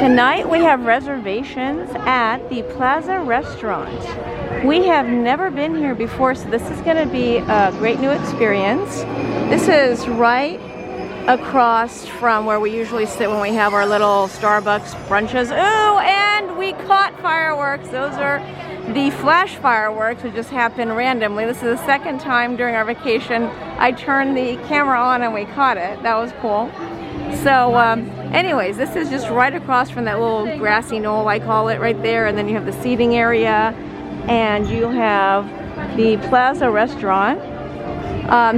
Tonight we have reservations at the Plaza restaurant. We have never been here before, so this is going to be a great new experience. This is right across from where we usually sit when we have our little Starbucks brunches. Ooh, and we caught fireworks. Those are the flash fireworks, which just happened randomly. This is the second time during our vacation I turned the camera on and we caught it. That was cool. So anyways, this is just right across from that little grassy knoll, I call it, right there. And then you have the seating area and you have the Plaza restaurant.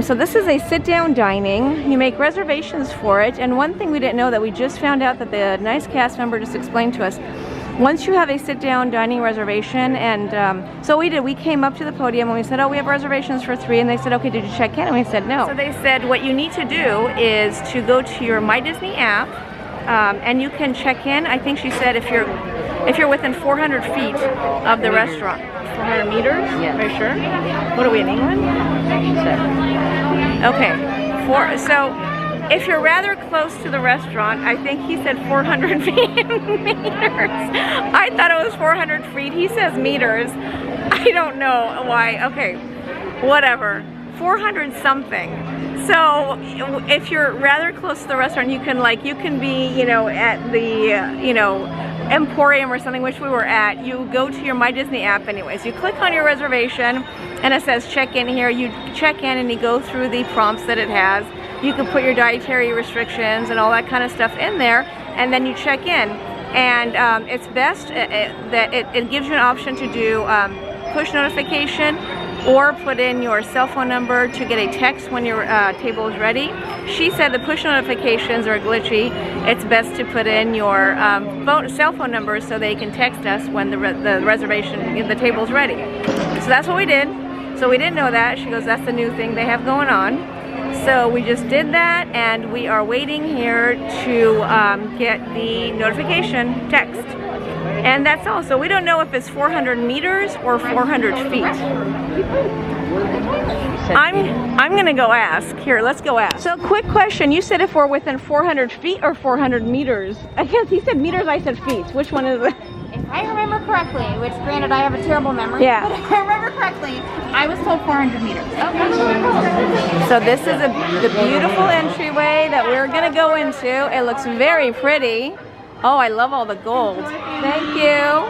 So this is a sit-down dining. You make reservations for it. And one thing we didn't know that we just found out that the nice cast member just explained to us, once you have a sit-down dining reservation, and so we came up to the podium and we said, oh, we have reservations for 3, and they said, okay, did you check in? And we said no. So they said what you need to do is to go to your My Disney app, and you can check in. I think she said if you're within 400 feet of the restaurant. 400 meters? Yeah. Are you sure? What are we, in England? Okay. So if you're rather close to the restaurant, I think he said 400 meters. I thought it was 400 feet. He says meters. I don't know why. Okay, whatever. 400 something. So if you're rather close to the restaurant, you can be, you know, at the, Emporium or something, which we were at. You go to your My Disney app anyways. You click on your reservation and it says check in here. You check in and you go through the prompts that it has. You can put your dietary restrictions and all that kind of stuff in there, and then you check in. And it's best that it gives you an option to do push notification or put in your cell phone number to get a text when your table is ready. She said the push notifications are glitchy. It's best to put in your cell phone number so they can text us when the reservation, the table's ready. So that's what we did. So we didn't know that. She goes, that's the new thing they have going on. So we just did that, and we are waiting here to get the notification text. And that's all. So we don't know if it's 400 meters or 400 feet. I'm gonna go ask. Here, let's go ask. So quick question, you said if we're within 400 feet or 400 meters? I guess he said meters, I said feet. Which one is it? If I remember correctly, which granted I have a terrible memory, yeah. But if I remember correctly, I was told 400 meters. Okay. So this is the beautiful entryway that we're gonna go into. It looks very pretty. Oh, I love all the gold. Thank you.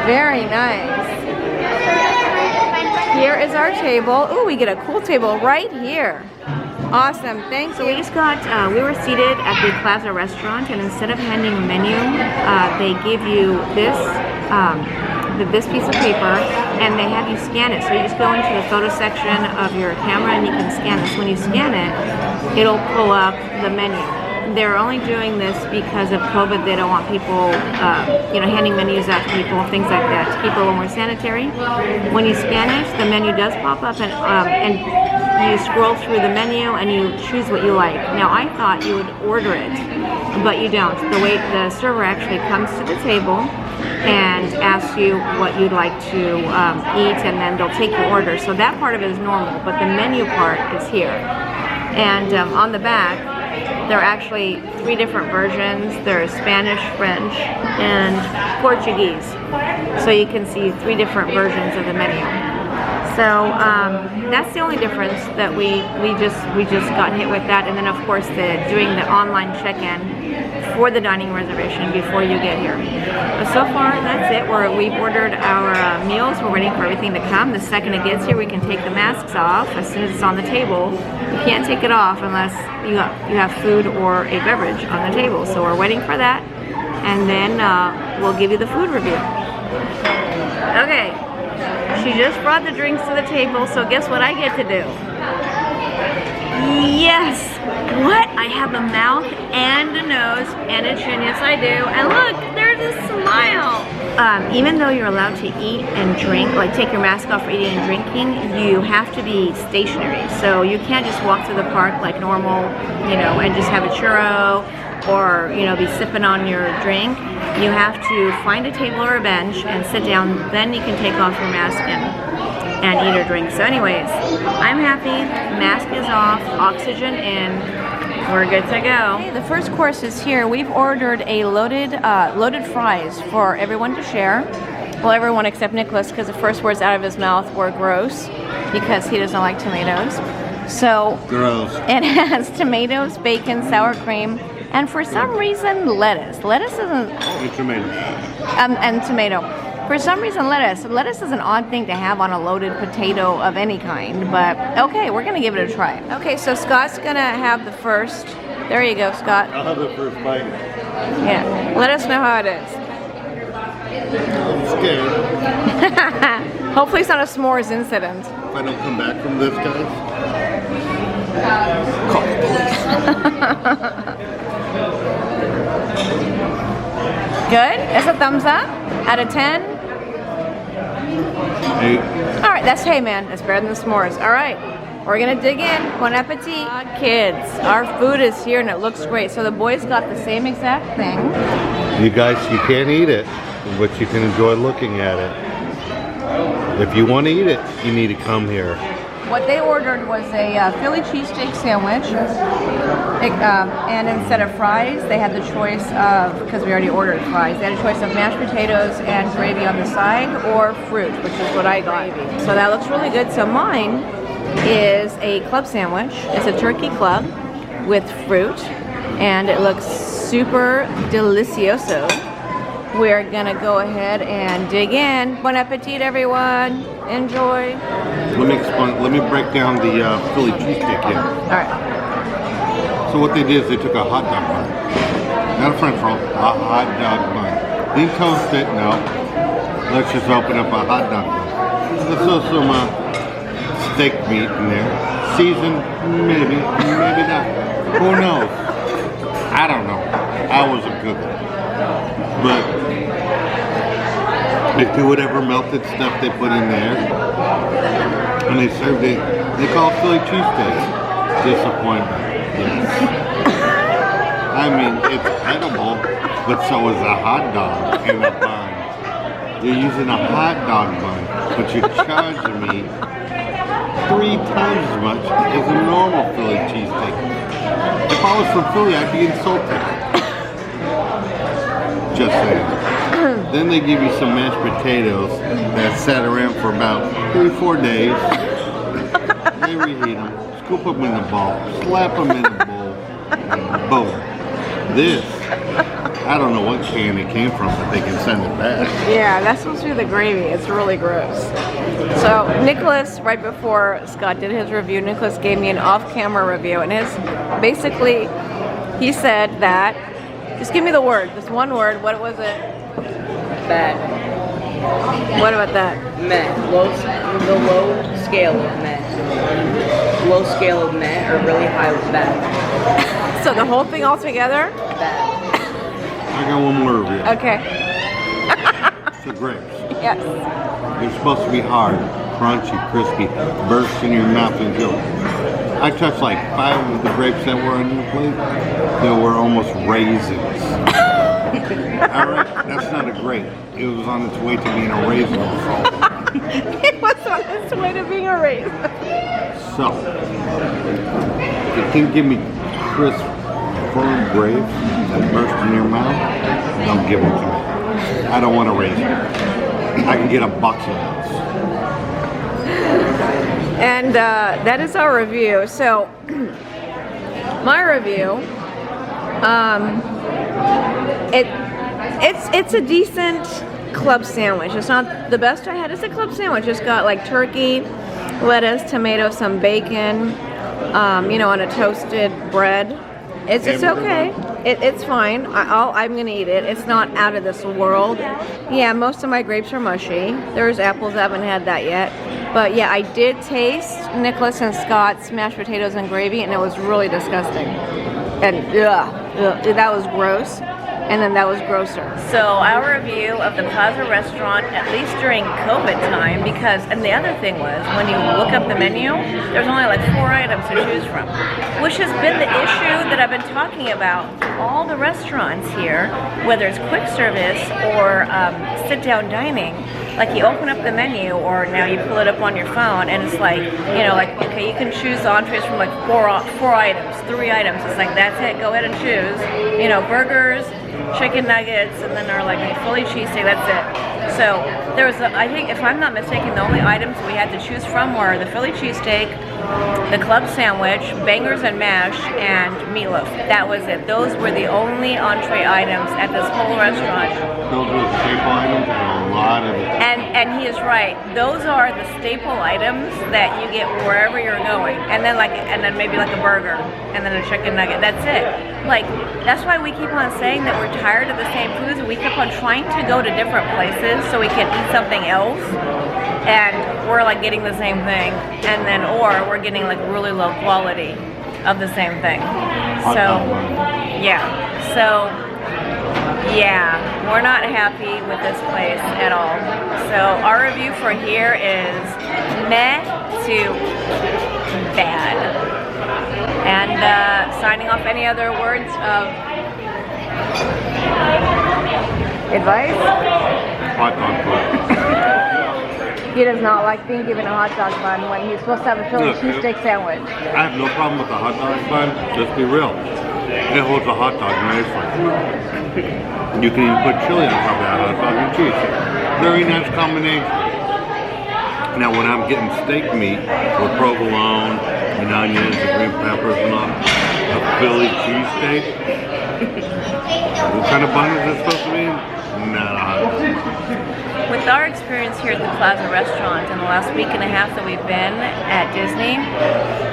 Very nice. Here is our table. Ooh, we get a cool table right here. Awesome, thanks. So we just got, we were seated at the Plaza restaurant, and instead of handing a menu, they give you this, this piece of paper, and they have you scan it. So you just go into the photo section of your camera and you can scan this. When you scan it, it'll pull up the menu. They're only doing this because of COVID. They don't want people, handing menus out to people, things like that, to keep it a little more sanitary. When you scan it, the menu does pop up, and you scroll through the menu and you choose what you like. Now, I thought you would order it, but you don't. The server actually comes to the table and asks you what you'd like to eat, and then they'll take your order. So that part of it is normal, but the menu part is here. And on the back, there are actually 3 different versions. There's Spanish, French, and Portuguese. So you can see 3 different versions of the menu. So that's the only difference that we just got hit with that. And then of course doing the online check-in for the dining reservation before you get here. But so far that's it. We've ordered our meals. We're waiting for everything to come. The second it gets here, we can take the masks off as soon as it's on the table. You can't take it off unless you have food or a beverage on the table. So we're waiting for that, and then we'll give you the food review. Okay, she just brought the drinks to the table, so guess what I get to do? Yes! What? I have a mouth and a nose and a chin. Yes, I do. And look, there's a smile. Even though you're allowed to eat and drink, like take your mask off for eating and drinking, you have to be stationary. So you can't just walk through the park like normal, and just have a churro or, be sipping on your drink. You have to find a table or a bench and sit down. Then you can take off your mask and eat or drink. So anyways, I'm happy. Mask is off, oxygen in. We're good to go. Okay, the first course is here. We've ordered a loaded fries for everyone to share. Well, everyone except Nicholas, because the first words out of his mouth were gross, because he doesn't like tomatoes. So gross. It has tomatoes, bacon, sour cream, and for some reason lettuce. Lettuce isn't. And tomato. And tomato. For some reason, lettuce. Lettuce is an odd thing to have on a loaded potato of any kind, but okay, we're gonna give it a try. Okay, so Scott's gonna have the first. There you go, Scott. I'll have the first bite. Yeah, let us know how it is. I'm scared. Hopefully it's not a s'mores incident. If I don't come back from this, guys, call the police. Good? That's a thumbs up? Out of 10? 8. Alright, that's hey man. That's better than the s'mores. Alright, we're gonna dig in. Bon appetit. Kids, our food is here and it looks great. So the boys got the same exact thing. You guys, you can't eat it, but you can enjoy looking at it. If you want to eat it, you need to come here. What they ordered was a Philly cheesesteak sandwich, and instead of fries, they had the choice of, because we already ordered fries, they had a choice of mashed potatoes and gravy on the side, or fruit, which is what I got. So that looks really good. So mine is a club sandwich. It's a turkey club with fruit, and it looks super delicioso. We're gonna go ahead and dig in. Bon appetit, everyone. Enjoy. Let me explain. Let me break down the Philly cheesesteak here. All right. So what they did is they took a hot dog bun, not a French roll, a hot dog bun. Didn't toast it, no. Let's just open up a hot dog bun. Let's throw some steak meat in there. Seasoned, maybe not. Who knows? I don't know. I wasn't cooking. But they do whatever melted stuff they put in there, and they served it. They call it Philly cheesesteak. Disappointment. Yes. I mean, it's edible, but so is a hot dog in a bun. You're using a hot dog bun, but you're charging me 3 times as much as a normal Philly cheesesteak. If I was from Philly, I'd be insulted. Just saying. Then they give you some mashed potatoes that sat around for about 3-4 days. They reheat them, scoop them in the bowl, slap them in the bowl, and boom. This, I don't know what can it came from, but they can send it back. Yeah, that's supposed to be the gravy. It's really gross. So Nicholas, right before Scott did his review, Nicholas gave me an off-camera review, and basically he said that, just give me the word, just one word. What was it? Bad. What about that? Meh. The low scale of meh. Low scale of meh or really high with bad. So the whole thing all together? Bad. I got one more review. Okay. It's the grapes. Yes. They're supposed to be hard, crunchy, crispy, burst in your mouth and go. I touched like 5 of the grapes that were on your plate. They were almost raisins. Alright, that's not a grape. It was on its way to being a raisin. It was on its way to being a raisin. So, if you can give me crisp, firm grapes that burst in your mouth, don't give them to me. I don't want a raisin. I can get a box of those. And that is our review. So, my review, it's a decent club sandwich. It's not the best I had. It's a club sandwich. It's got like turkey, lettuce, tomato, some bacon, on a toasted bread. It's okay. It's fine. I'm gonna eat it. It's not out of this world. Yeah, most of my grapes are mushy. There's apples. I haven't had that yet. But yeah, I did taste Nicholas and Scott's mashed potatoes and gravy, and it was really disgusting. And that was gross. And then that was grosser. So our review of the Plaza restaurant, at least during COVID time, and the other thing was, when you look up the menu, there's only like 4 items to choose from, which has been the issue that I've been talking about. All the restaurants here, whether it's quick service or sit-down dining, like you open up the menu, or now you pull it up on your phone, and it's like, you know, like, okay, you can choose entrees from like four items, 3 items. It's like, that's it, go ahead and choose. You know, burgers, chicken nuggets, and then our like Philly cheesesteak, that's it. So there was, I think, if I'm not mistaken, the only items we had to choose from were the Philly cheesesteak, the club sandwich, bangers and mash, and meatloaf. That was it. Those were the only entree items at this whole restaurant. Those were the staple items and a lot of it. And he is right. Those are the staple items that you get wherever you're going. And then maybe like a burger, and then a chicken nugget. That's it. Like, that's why we keep on saying that we're tired of the same foods, and we keep on trying to go to different places so we can eat something else. And we're like getting the same thing, and then, or we're getting like really low quality of the same thing. So, yeah. So, yeah, we're not happy with this place at all. So our review for here is meh to bad. And signing off, any other words of advice? Hot dog bun. He does not like being given a hot dog bun when he's supposed to have a Philly cheesesteak sandwich. I have no problem with the hot dog bun. Let's be real. It holds a hot dog nicely. You can even put chili on top of that hot dog and cheese. Very nice combination. Now when I'm getting steak meat with provolone and onions and green peppers and all, a Philly cheesesteak, what kind of bun is this supposed to be? Not a hot dog. With our experience here at the Plaza restaurant in the last week and a half that we've been at Disney,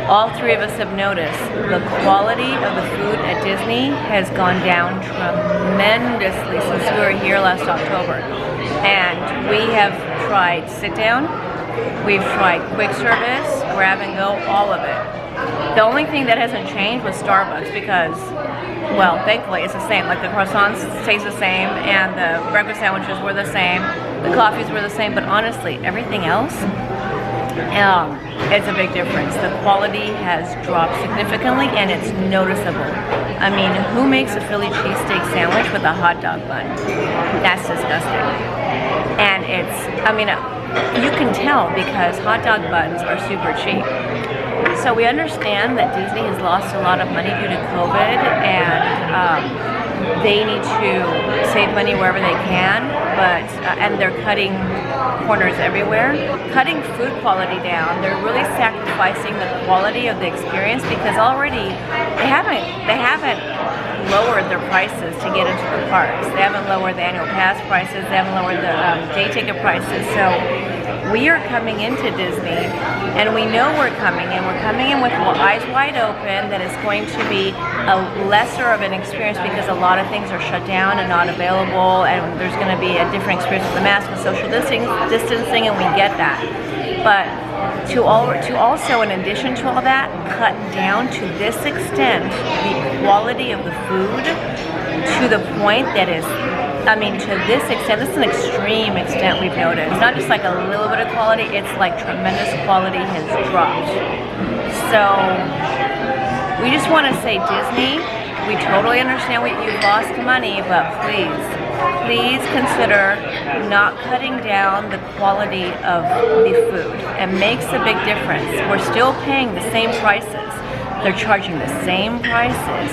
all 3 of us have noticed the quality of the food at Disney has gone down tremendously since we were here last October. And we have tried sit down, we've tried quick service, grab and go, all of it. The only thing that hasn't changed was Starbucks, because, well, thankfully it's the same. Like the croissants stays the same, and the breakfast sandwiches were the same, the coffees were the same, but honestly, everything else, it's a big difference. The quality has dropped significantly, and it's noticeable. I mean, who makes a Philly cheesesteak sandwich with a hot dog bun? That's disgusting. And it's, I mean, you can tell because hot dog buns are super cheap. So we understand that Disney has lost a lot of money due to COVID, and they need to save money wherever they can, but and they're cutting corners everywhere. Cutting food quality down, they're really sacrificing the quality of the experience, because already they haven't lowered their prices to get into the parks. They haven't lowered the annual pass prices, they haven't lowered the day ticket prices. So we are coming into Disney, and we know we're coming in. We're coming in with eyes wide open that it's going to be a lesser of an experience, because a lot of things are shut down and not available, and there's going to be a different experience with the mask and social distancing, and we get that. But to also, in addition to all that, cut down to this extent the quality of the food to the point that is, I mean, to this extent, this is an extreme extent we've noticed. It's not just like a little bit of quality, it's like tremendous quality has dropped. So we just want to say, Disney, we totally understand you've lost money, but please consider not cutting down the quality of the food. It makes a big difference. We're still paying the same prices. They're charging the same prices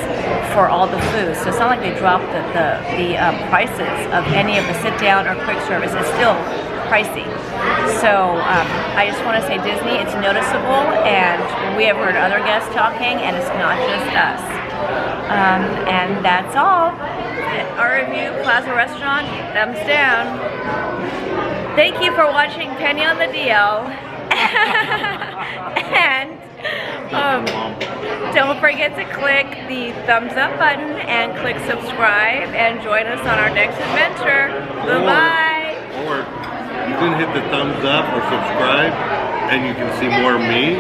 for all the food. So it's not like they dropped the prices of any of the sit-down or quick service. It's still pricey. So I just want to say, Disney, it's noticeable, and we have heard other guests talking, and it's not just us. And that's all. Our review, Plaza Restaurant, thumbs down. Thank you for watching Penny on the DL. And don't forget to click the thumbs up button and click subscribe, and join us on our next adventure. Bye-bye. Or you can hit the thumbs up or subscribe, and you can see more of me,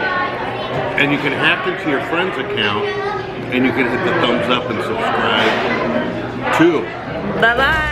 and you can hack into your friend's account, and you can hit the thumbs up and subscribe too. Bye-bye.